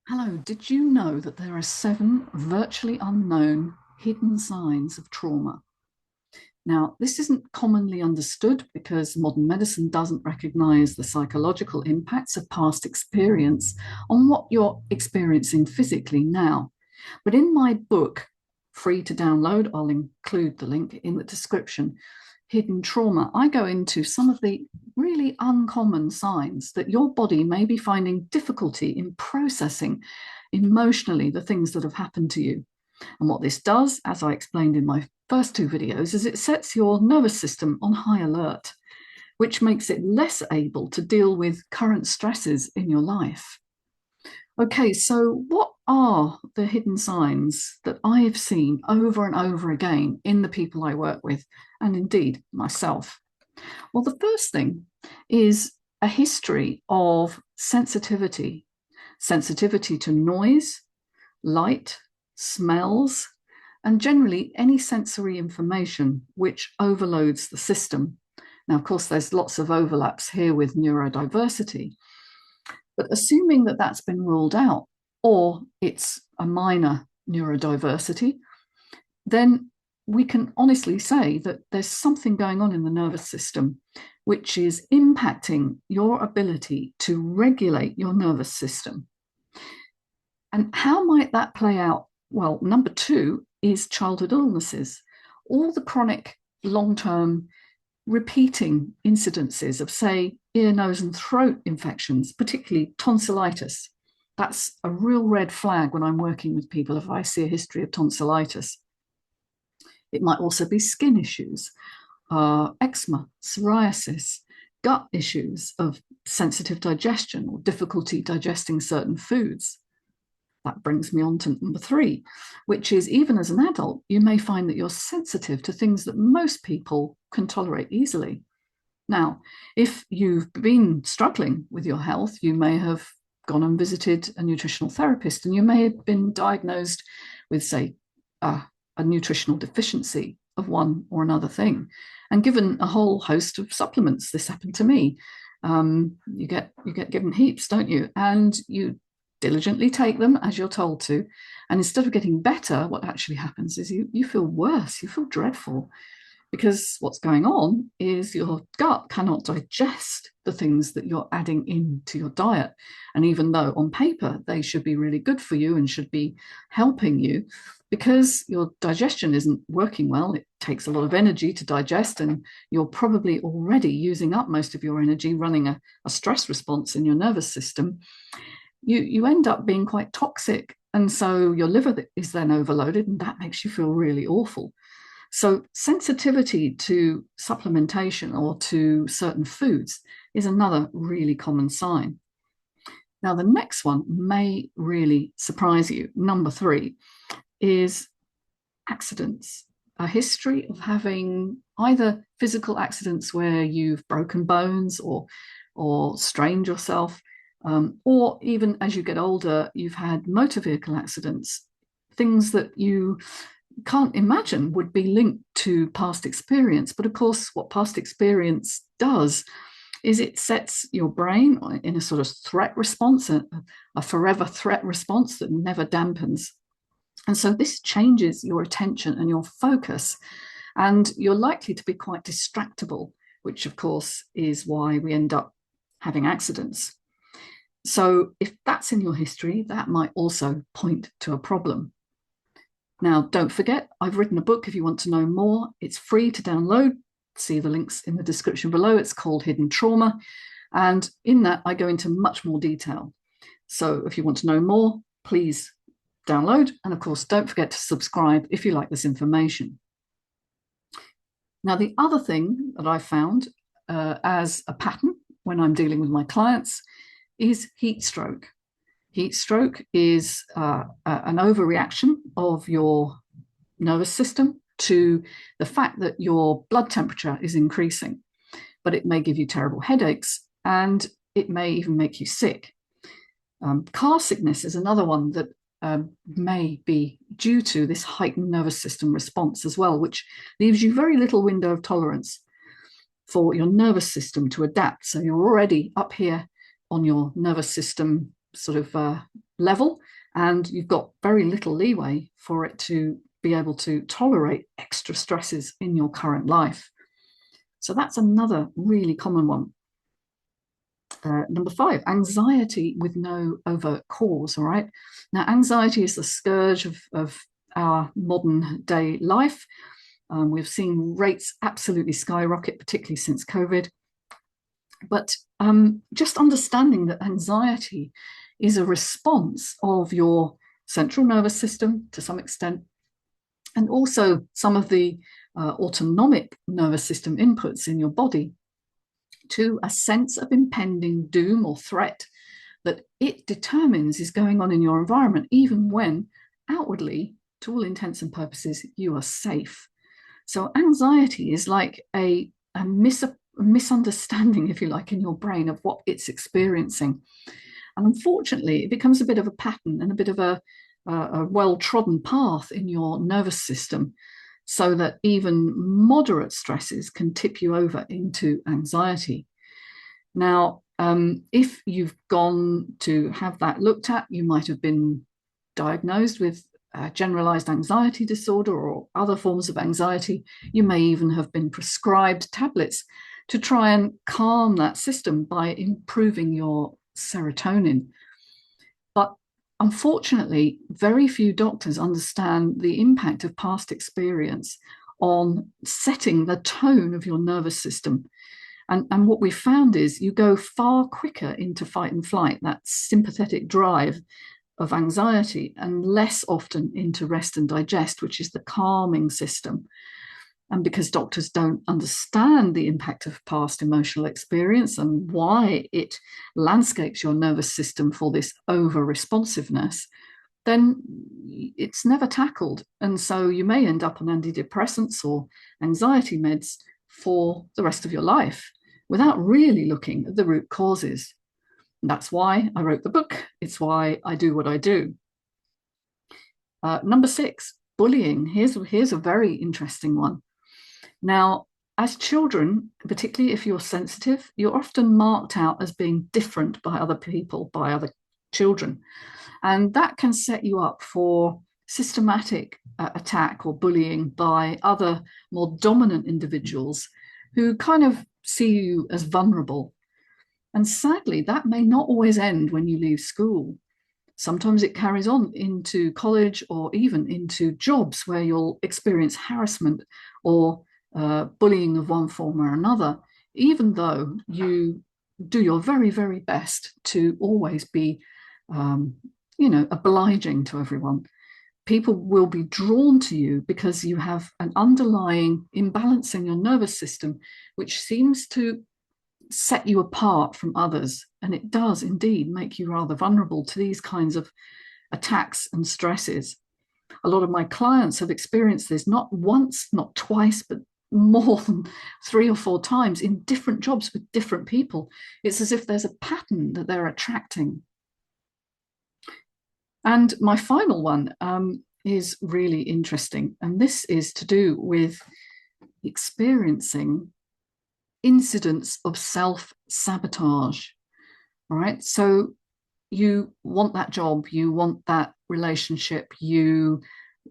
Hello, did you know that there are 7 virtually unknown hidden signs of trauma? Now, this isn't commonly understood because modern medicine doesn't recognize the psychological impacts of past experience on what you're experiencing physically now. But in my book, free to download, I'll include the link in the description, Hidden Trauma, I go into some of the really uncommon signs that your body may be finding difficulty in processing emotionally the things that have happened to you. And what this does, as I explained in my first 2 videos, is it sets your nervous system on high alert, which makes it less able to deal with current stresses in your life. Okay, so what are the hidden signs that I have seen over and over again in the people I work with, and indeed myself? Well, the first thing is a history of sensitivity to noise, light, smells, and generally any sensory information which overloads the system. Now, of course, there's lots of overlaps here with neurodiversity, but assuming that that's been ruled out or it's a minor neurodiversity, then we can honestly say that there's something going on in the nervous system which is impacting your ability to regulate your nervous system. And how might that play out? Well, number 2 is childhood illnesses, all the chronic, long term, repeating incidences of, say, ear, nose, and throat infections, particularly tonsillitis. That's a real red flag when I'm working with people if I see a history of tonsillitis. It might also be skin issues, eczema, psoriasis, gut issues of sensitive digestion or difficulty digesting certain foods. That brings me on to number 3, which is even as an adult, you may find that you're sensitive to things that most people can tolerate easily. Now, if you've been struggling with your health, you may have gone and visited a nutritional therapist and you may have been diagnosed with, say, a nutritional deficiency of one or another thing, and given a whole host of supplements. This happened to me. You get given heaps, don't you? And you diligently take them as you're told to. And instead of getting better, what actually happens is you feel worse, you feel dreadful, because what's going on is your gut cannot digest the things that you're adding into your diet. And even though on paper they should be really good for you and should be helping you, because your digestion isn't working well, it takes a lot of energy to digest, and you're probably already using up most of your energy running a stress response in your nervous system. You end up being quite toxic. And so your liver is then overloaded, and that makes you feel really awful. So sensitivity to supplementation or to certain foods is another really common sign. Now, the next one may really surprise you. Number 3 is accidents, a history of having either physical accidents where you've broken bones or strained yourself, or even as you get older, you've had motor vehicle accidents, things that you can't imagine would be linked to past experience. But of course, what past experience does is it sets your brain in a sort of threat response, a forever threat response that never dampens. And so this changes your attention and your focus, and you're likely to be quite distractible, which of course is why we end up having accidents. So if that's in your history, that might also point to a problem. Now, don't forget, I've written a book if you want to know more. It's free to download. See the links in the description below. It's called Hidden Trauma. And in that, I go into much more detail. So if you want to know more, please download. And of course, don't forget to subscribe if you like this information. Now, the other thing that I found as a pattern when I'm dealing with my clients is heat stroke. Heat stroke is an overreaction of your nervous system to the fact that your blood temperature is increasing, but it may give you terrible headaches and it may even make you sick. Car sickness is another one that may be due to this heightened nervous system response as well, which leaves you very little window of tolerance for your nervous system to adapt. So you're already up here on your nervous system sort of level, and you've got very little leeway for it to be able to tolerate extra stresses in your current life. So that's another really common one. Number 5, anxiety with no overt cause. All right. Now, anxiety is the scourge of our modern day life. We've seen rates absolutely skyrocket, particularly since COVID. But just understanding that anxiety is a response of your central nervous system to some extent, and also some of the autonomic nervous system inputs in your body to a sense of impending doom or threat that it determines is going on in your environment, even when outwardly, to all intents and purposes, you are safe. So anxiety is like a misunderstanding, if you like, in your brain of what it's experiencing. And unfortunately, it becomes a bit of a pattern and a bit of a well-trodden path in your nervous system, so that even moderate stresses can tip you over into anxiety. Now, if you've gone to have that looked at, you might have been diagnosed with generalized anxiety disorder or other forms of anxiety. You may even have been prescribed tablets to try and calm that system by improving your serotonin. But unfortunately, very few doctors understand the impact of past experience on setting the tone of your nervous system. And what we found is you go far quicker into fight and flight, that sympathetic drive of anxiety, and less often into rest and digest, which is the calming system. And because doctors don't understand the impact of past emotional experience and why it landscapes your nervous system for this over responsiveness, then it's never tackled. And so you may end up on antidepressants or anxiety meds for the rest of your life without really looking at the root causes. And that's why I wrote the book. It's why I do what I do. Number 6, bullying. Here's a very interesting one. Now, as children, particularly if you're sensitive, you're often marked out as being different by other people, by other children. And that can set you up for systematic attack or bullying by other more dominant individuals who kind of see you as vulnerable. And sadly, that may not always end when you leave school. Sometimes it carries on into college or even into jobs where you'll experience harassment or bullying of one form or another, even though you do your very, very best to always be, obliging to everyone. People will be drawn to you because you have an underlying imbalance in your nervous system, which seems to set you apart from others. And it does indeed make you rather vulnerable to these kinds of attacks and stresses. A lot of my clients have experienced this not once, not twice, but more than 3 or 4 times in different jobs with different people. It's as if there's a pattern that they're attracting. And my final one is really interesting. And this is to do with experiencing incidents of self-sabotage. All right. So you want that job, you want that relationship, you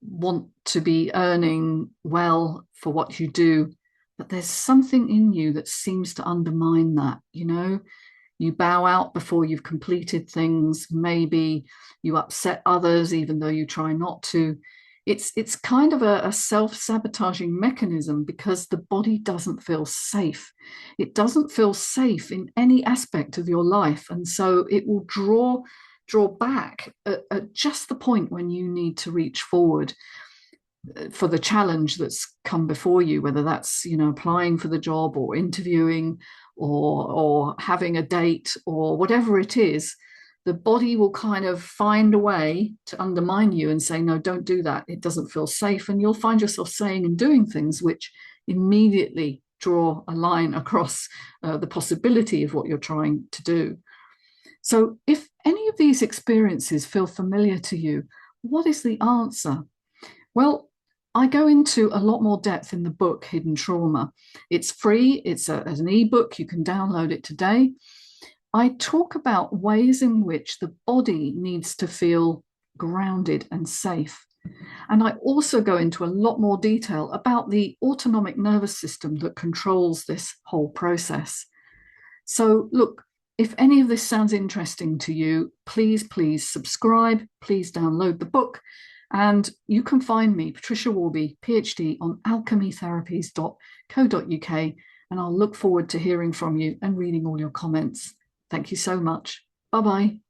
want to be earning well for what you do, but there's something in you that seems to undermine that. You bow out before you've completed things. Maybe you upset others even though you try not to. It's kind of a self-sabotaging mechanism because the body doesn't feel safe. It doesn't feel safe in any aspect of your life, and so it will draw back at just the point when you need to reach forward for the challenge that's come before you, whether that's applying for the job or interviewing or having a date or whatever it is. The body will kind of find a way to undermine you and say, no, don't do that. It doesn't feel safe. And you'll find yourself saying and doing things which immediately draw a line across the possibility of what you're trying to do. So if any of these experiences feel familiar to you, what is the answer? Well, I go into a lot more depth in the book, Hidden Trauma. It's free. It's as an ebook. You can download it today. I talk about ways in which the body needs to feel grounded and safe. And I also go into a lot more detail about the autonomic nervous system that controls this whole process. So, look, if any of this sounds interesting to you, please subscribe, please download the book. And you can find me, Patricia Warby, PhD, on alchemytherapies.co.uk. And I'll look forward to hearing from you and reading all your comments. Thank you so much. Bye bye.